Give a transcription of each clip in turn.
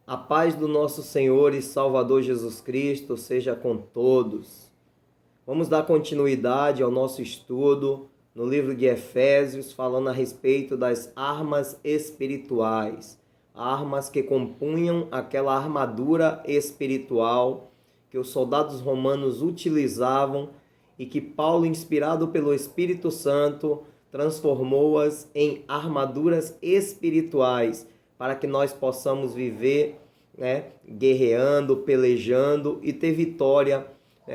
A paz do nosso Senhor e Salvador Jesus Cristo seja com todos. Vamos dar continuidade ao nosso estudo no livro de Efésios, falando a respeito das armas espirituais. Armas que compunham aquela armadura espiritual que os soldados romanos utilizavam e que Paulo, inspirado pelo Espírito Santo, transformou-as em armaduras espirituais, para que nós possamos viver, guerreando, pelejando e ter vitória,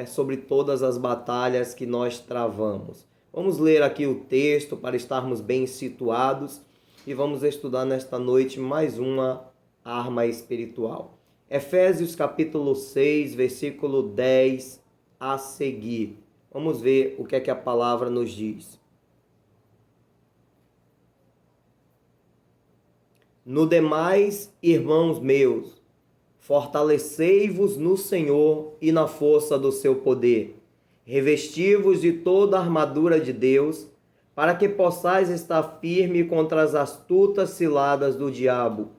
sobre todas as batalhas que nós travamos. Vamos ler aqui o texto para estarmos bem situados e vamos estudar nesta noite mais uma arma espiritual. Efésios capítulo 6, versículo 10 a seguir. Vamos ver o que é que a palavra nos diz. No demais, irmãos meus, fortalecei-vos no Senhor e na força do seu poder. Revesti-vos de toda a armadura de Deus, para que possais estar firme contra as astutas ciladas do diabo.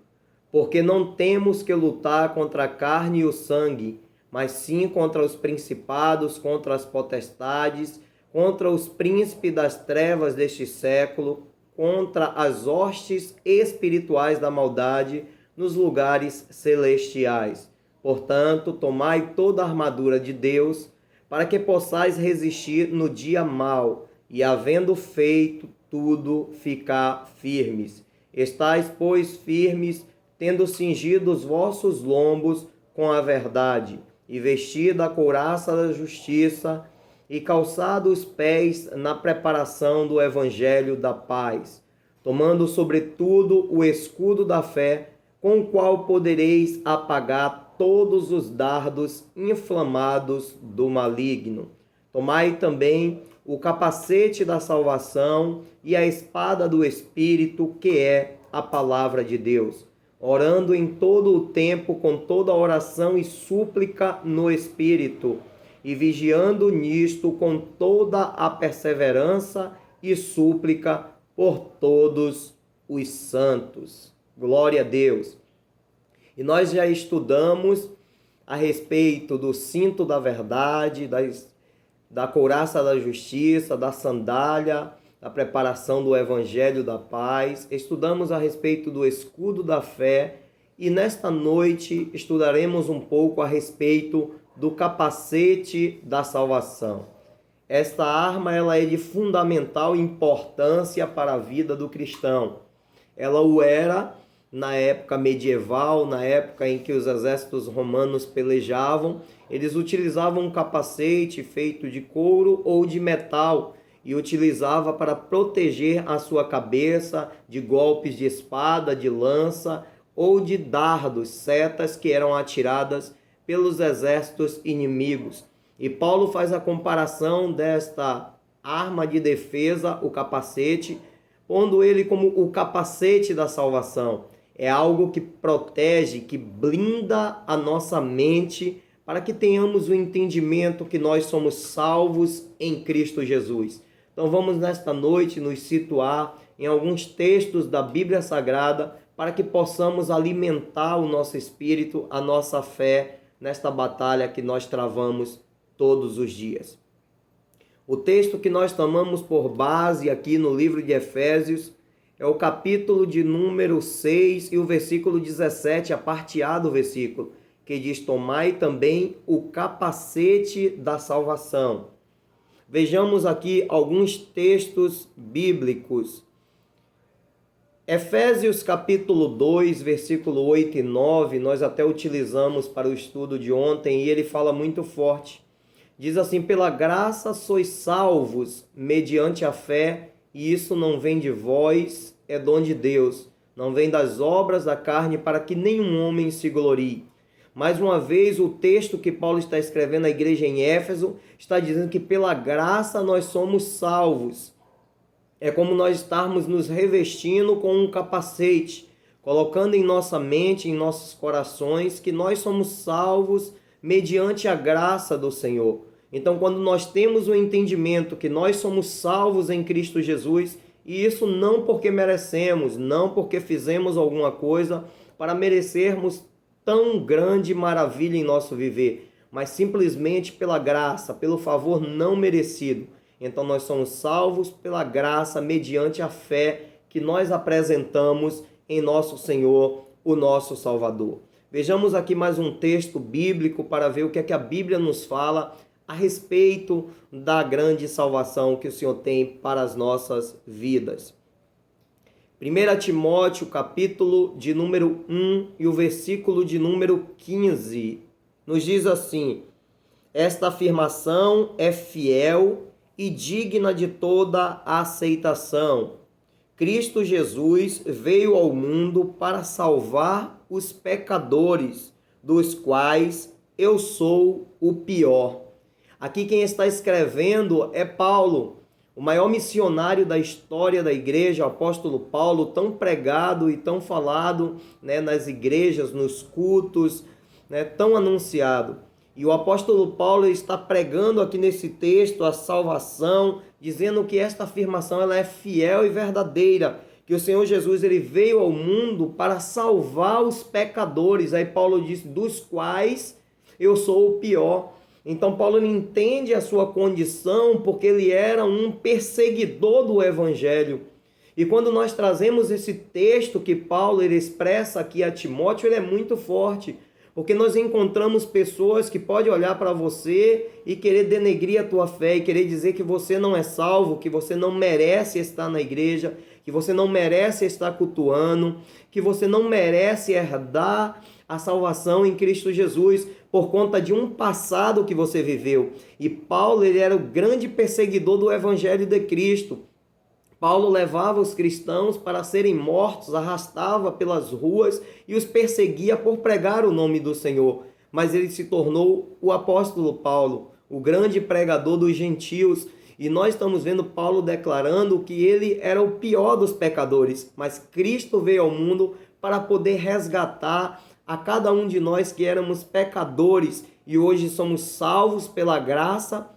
Porque não temos que lutar contra a carne e o sangue, mas sim contra os principados, contra as potestades, contra os príncipes das trevas deste século, contra as hostes espirituais da maldade nos lugares celestiais. Portanto, tomai toda a armadura de Deus, para que possais resistir no dia mau, e havendo feito tudo, ficar firmes. Estais, pois, firmes, tendo cingido os vossos lombos com a verdade, e vestida a couraça da justiça, e calçado os pés na preparação do evangelho da paz, tomando sobretudo o escudo da fé, com o qual podereis apagar todos os dardos inflamados do maligno. Tomai também o capacete da salvação e a espada do Espírito, que é a palavra de Deus, orando em todo o tempo com toda oração e súplica no Espírito, e vigiando nisto com toda a perseverança e súplica por todos os santos. Glória a Deus. E nós já estudamos a respeito do cinto da verdade, da couraça da justiça, da sandália, da preparação do evangelho da paz. Estudamos a respeito do escudo da fé e nesta noite estudaremos um pouco a respeito do capacete da salvação. Esta arma ela é de fundamental importância para a vida do cristão. Ela o era na época medieval, na época em que os exércitos romanos pelejavam. Eles utilizavam um capacete feito de couro ou de metal e utilizava para proteger a sua cabeça de golpes de espada, de lança ou de dardos, setas que eram atiradas pelos exércitos inimigos. E Paulo faz a comparação desta arma de defesa, o capacete, pondo ele como o capacete da salvação. É algo que protege, que blinda a nossa mente para que tenhamos o entendimento que nós somos salvos em Cristo Jesus. Então vamos nesta noite nos situar em alguns textos da Bíblia Sagrada para que possamos alimentar o nosso espírito, a nossa fé nesta batalha que nós travamos todos os dias. O texto que nós tomamos por base aqui no livro de Efésios é o capítulo de número 6 e o versículo 17, a parte A do versículo, que diz: tomai também o capacete da salvação. Vejamos aqui alguns textos bíblicos. Efésios capítulo 2, versículo 8 e 9, nós até utilizamos para o estudo de ontem e ele fala muito forte. Diz assim: pela graça sois salvos mediante a fé, e isso não vem de vós, é dom de Deus. Não vem das obras da carne, para que nenhum homem se glorie. Mais uma vez, o texto que Paulo está escrevendo à igreja em Éfeso está dizendo que pela graça nós somos salvos. É como nós estarmos nos revestindo com um capacete, colocando em nossa mente, em nossos corações, que nós somos salvos mediante a graça do Senhor. Então, quando nós temos o entendimento que nós somos salvos em Cristo Jesus, e isso não porque merecemos, não porque fizemos alguma coisa para merecermos tão grande maravilha em nosso viver, mas simplesmente pela graça, pelo favor não merecido. Então nós somos salvos pela graça, mediante a fé que nós apresentamos em nosso Senhor, o nosso Salvador. Vejamos aqui mais um texto bíblico para ver o que é que a Bíblia nos fala a respeito da grande salvação que o Senhor tem para as nossas vidas. 1 Timóteo, capítulo de número 1 e o versículo de número 15, nos diz assim: esta afirmação é fiel e digna de toda aceitação. Cristo Jesus veio ao mundo para salvar os pecadores, dos quais eu sou o pior. Aqui quem está escrevendo é Paulo, o maior missionário da história da igreja, o apóstolo Paulo, tão pregado e tão falado, nas igrejas, nos cultos, tão anunciado. E o apóstolo Paulo está pregando aqui nesse texto a salvação, dizendo que esta afirmação ela é fiel e verdadeira, que o Senhor Jesus ele veio ao mundo para salvar os pecadores. Aí Paulo diz, dos quais eu sou o pior. Então Paulo ele entende a sua condição porque ele era um perseguidor do evangelho. E quando nós trazemos esse texto que Paulo ele expressa aqui a Timóteo, ele é muito forte. Porque nós encontramos pessoas que podem olhar para você e querer denegrir a tua fé e querer dizer que você não é salvo, que você não merece estar na igreja, que você não merece estar cultuando, que você não merece herdar a salvação em Cristo Jesus por conta de um passado que você viveu. E Paulo ele era o grande perseguidor do evangelho de Cristo. Paulo levava os cristãos para serem mortos, arrastava pelas ruas e os perseguia por pregar o nome do Senhor. Mas ele se tornou o apóstolo Paulo, o grande pregador dos gentios. E nós estamos vendo Paulo declarando que ele era o pior dos pecadores. Mas Cristo veio ao mundo para poder resgatar a cada um de nós que éramos pecadores. E hoje somos salvos pela graça,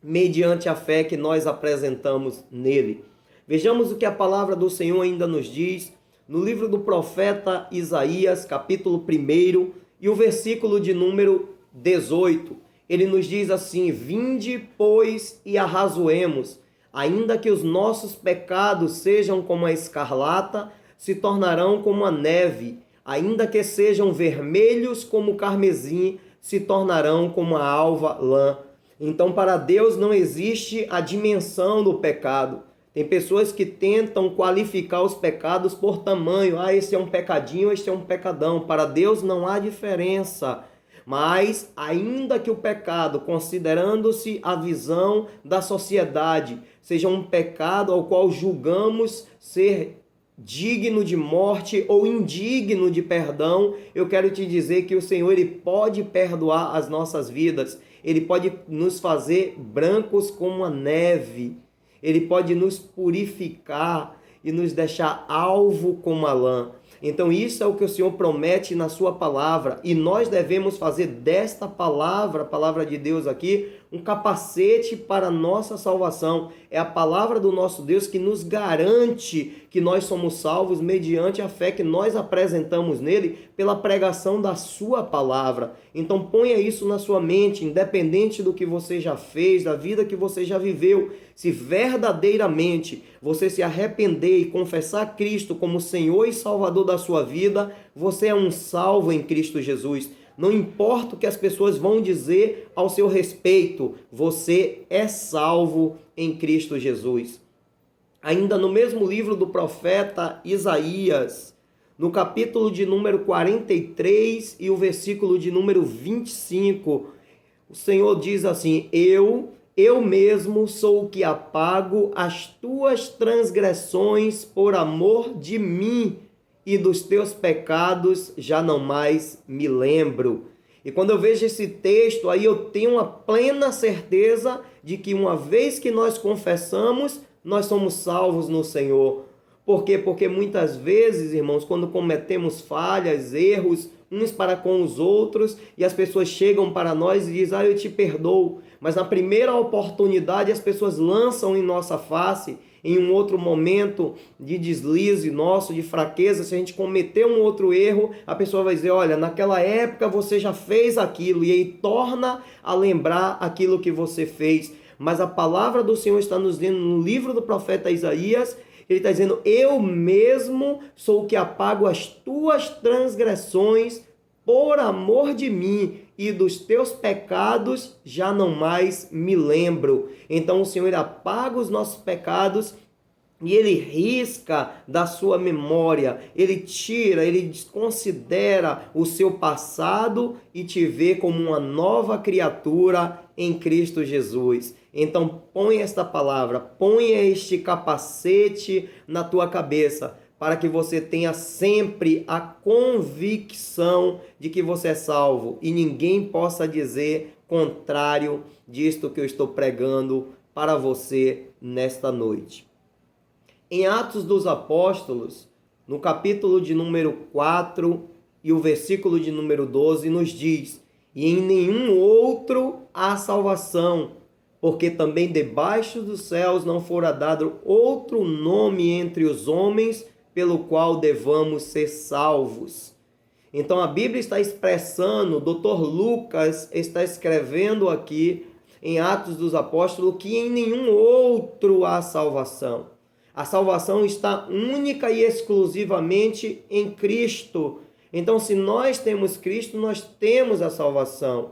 mediante a fé que nós apresentamos nele. Vejamos o que a palavra do Senhor ainda nos diz no livro do profeta Isaías, capítulo 1, e o versículo de número 18. Ele nos diz assim: vinde, pois, e arrazoemos, ainda que os nossos pecados sejam como a escarlata, se tornarão como a neve, ainda que sejam vermelhos como o carmesim, se tornarão como a alva lã. Então, para Deus não existe a dimensão do pecado. Tem pessoas que tentam qualificar os pecados por tamanho. Esse é um pecadinho, este é um pecadão. Para Deus não há diferença. Mas, ainda que o pecado, considerando-se a visão da sociedade, seja um pecado ao qual julgamos ser digno de morte ou indigno de perdão, eu quero te dizer que o Senhor ele pode perdoar as nossas vidas. Ele pode nos fazer brancos como a neve. Ele pode nos purificar e nos deixar alvo como a lã. Então isso é o que o Senhor promete na sua palavra. E nós devemos fazer desta palavra, a palavra de Deus aqui, um capacete para a nossa salvação. É a palavra do nosso Deus que nos garante que nós somos salvos mediante a fé que nós apresentamos nele pela pregação da sua palavra. Então ponha isso na sua mente, independente do que você já fez, da vida que você já viveu. Se verdadeiramente você se arrepender e confessar Cristo como Senhor e Salvador da sua vida, você é um salvo em Cristo Jesus. Não importa o que as pessoas vão dizer ao seu respeito, você é salvo em Cristo Jesus. Ainda no mesmo livro do profeta Isaías, no capítulo de número 43 e o versículo de número 25, o Senhor diz assim: Eu mesmo sou o que apago as tuas transgressões por amor de mim, e dos teus pecados já não mais me lembro. E quando eu vejo esse texto, aí eu tenho uma plena certeza de que uma vez que nós confessamos, nós somos salvos no Senhor. Por quê? Porque muitas vezes, irmãos, quando cometemos falhas, erros, uns para com os outros, e as pessoas chegam para nós e dizem: eu te perdoo. Mas na primeira oportunidade as pessoas lançam em nossa face em um outro momento de deslize nosso, de fraqueza, se a gente cometer um outro erro, a pessoa vai dizer, olha, naquela época você já fez aquilo, e aí torna a lembrar aquilo que você fez. Mas a palavra do Senhor está nos dizendo no livro do profeta Isaías, ele está dizendo, eu mesmo sou o que apago as tuas transgressões por amor de mim, e dos teus pecados já não mais me lembro. Então o Senhor apaga os nossos pecados e ele risca da sua memória, ele tira, ele desconsidera o seu passado e te vê como uma nova criatura em Cristo Jesus. Então põe esta palavra, ponha este capacete na tua cabeça, para que você tenha sempre a convicção de que você é salvo e ninguém possa dizer contrário disto que eu estou pregando para você nesta noite. Em Atos dos Apóstolos, no capítulo de número 4 e o versículo de número 12, nos diz, e em nenhum outro há salvação, porque também debaixo dos céus não fora dado outro nome entre os homens pelo qual devamos ser salvos. Então a Bíblia está expressando, o Dr. Lucas está escrevendo aqui em Atos dos Apóstolos que em nenhum outro há salvação. A salvação está única e exclusivamente em Cristo. Então se nós temos Cristo, nós temos a salvação.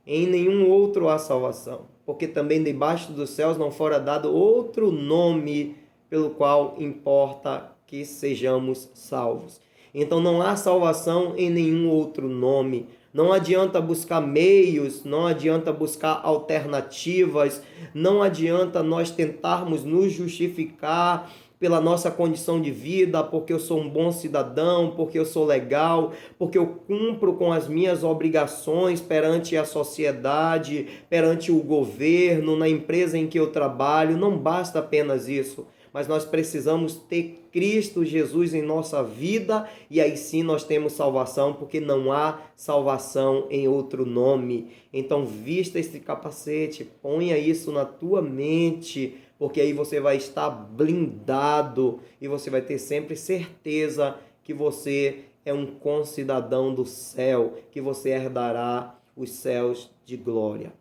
Em nenhum outro há salvação, porque também debaixo dos céus não fora dado outro nome pelo qual importa que sejamos salvos. Então não há salvação em nenhum outro nome. Não adianta buscar meios, não adianta buscar alternativas, não adianta nós tentarmos nos justificar pela nossa condição de vida, porque eu sou um bom cidadão, porque eu sou legal, porque eu cumpro com as minhas obrigações perante a sociedade, perante o governo, na empresa em que eu trabalho. Não basta apenas isso, mas nós precisamos ter Cristo Jesus em nossa vida e aí sim nós temos salvação, porque não há salvação em outro nome. Então vista esse capacete, ponha isso na tua mente, porque aí você vai estar blindado e você vai ter sempre certeza que você é um concidadão do céu, que você herdará os céus de glória.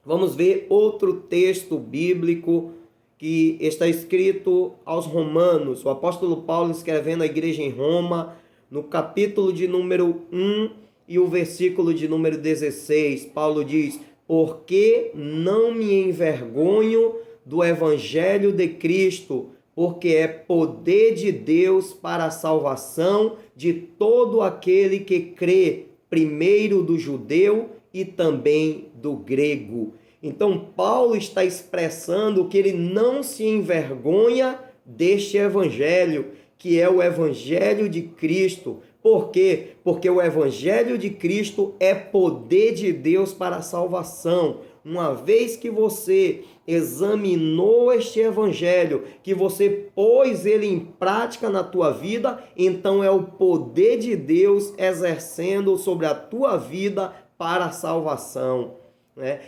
Vamos ver outro texto bíblico que está escrito aos Romanos, o apóstolo Paulo escrevendo à igreja em Roma, no capítulo de número 1 e o versículo de número 16, Paulo diz, porque não me envergonho do evangelho de Cristo, porque é poder de Deus para a salvação de todo aquele que crê, primeiro do judeu e também do grego. Então Paulo está expressando que ele não se envergonha deste evangelho, que é o evangelho de Cristo. Por quê? Porque o evangelho de Cristo é poder de Deus para a salvação. Uma vez que você examinou este evangelho, que você pôs ele em prática na tua vida, então é o poder de Deus exercendo sobre a tua vida para a salvação.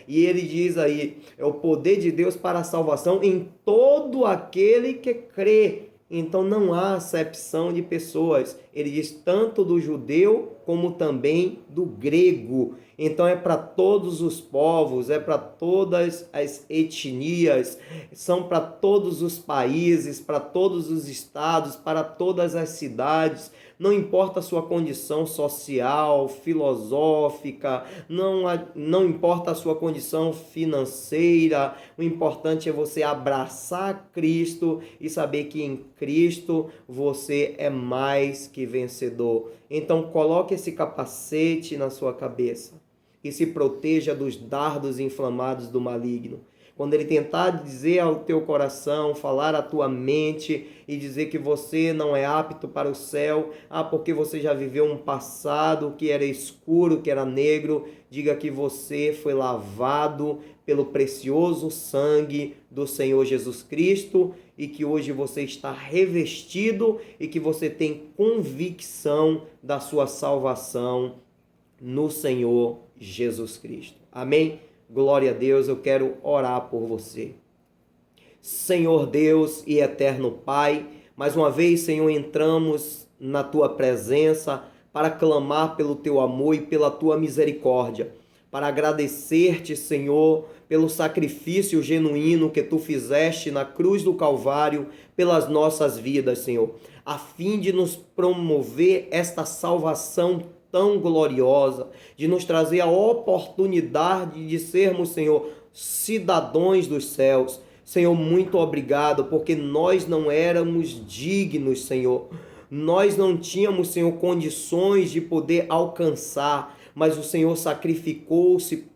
E ele diz aí, é o poder de Deus para a salvação em todo aquele que crê. Então não há acepção de pessoas. Ele diz tanto do judeu como também do grego. Então é para todos os povos, é para todas as etnias, são para todos os países, para todos os estados, para todas as cidades. Não importa a sua condição social, filosófica, não importa a sua condição financeira. O importante é você abraçar Cristo e saber que em Cristo você é mais que vencedor. Então coloque esse capacete na sua cabeça e se proteja dos dardos inflamados do maligno. Quando ele tentar dizer ao teu coração, falar à tua mente e dizer que você não é apto para o céu, porque você já viveu um passado que era escuro, que era negro, diga que você foi lavado pelo precioso sangue do Senhor Jesus Cristo e que hoje você está revestido e que você tem convicção da sua salvação no Senhor Jesus Cristo. Amém? Glória a Deus, eu quero orar por você. Senhor Deus e eterno Pai, mais uma vez, Senhor, entramos na tua presença para clamar pelo teu amor e pela tua misericórdia, para agradecer-te, Senhor, pelo sacrifício genuíno que tu fizeste na cruz do Calvário pelas nossas vidas, Senhor, a fim de nos promover esta salvação tão gloriosa, de nos trazer a oportunidade de sermos, Senhor, cidadãos dos céus. Senhor, muito obrigado, porque nós não éramos dignos, Senhor. Nós não tínhamos, Senhor, condições de poder alcançar, mas o Senhor sacrificou-se,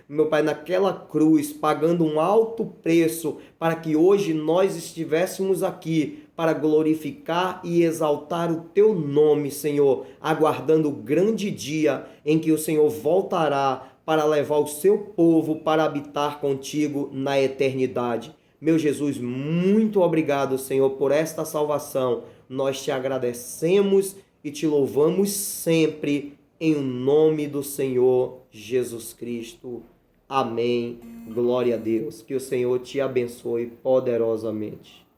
meu Pai, naquela cruz, pagando um alto preço para que hoje nós estivéssemos aqui para glorificar e exaltar o teu nome, Senhor, aguardando o grande dia em que o Senhor voltará para levar o seu povo para habitar contigo na eternidade. Meu Jesus, muito obrigado, Senhor, por esta salvação. Nós te agradecemos e te louvamos sempre em nome do Senhor Jesus Cristo. Amém. Glória a Deus. Que o Senhor te abençoe poderosamente.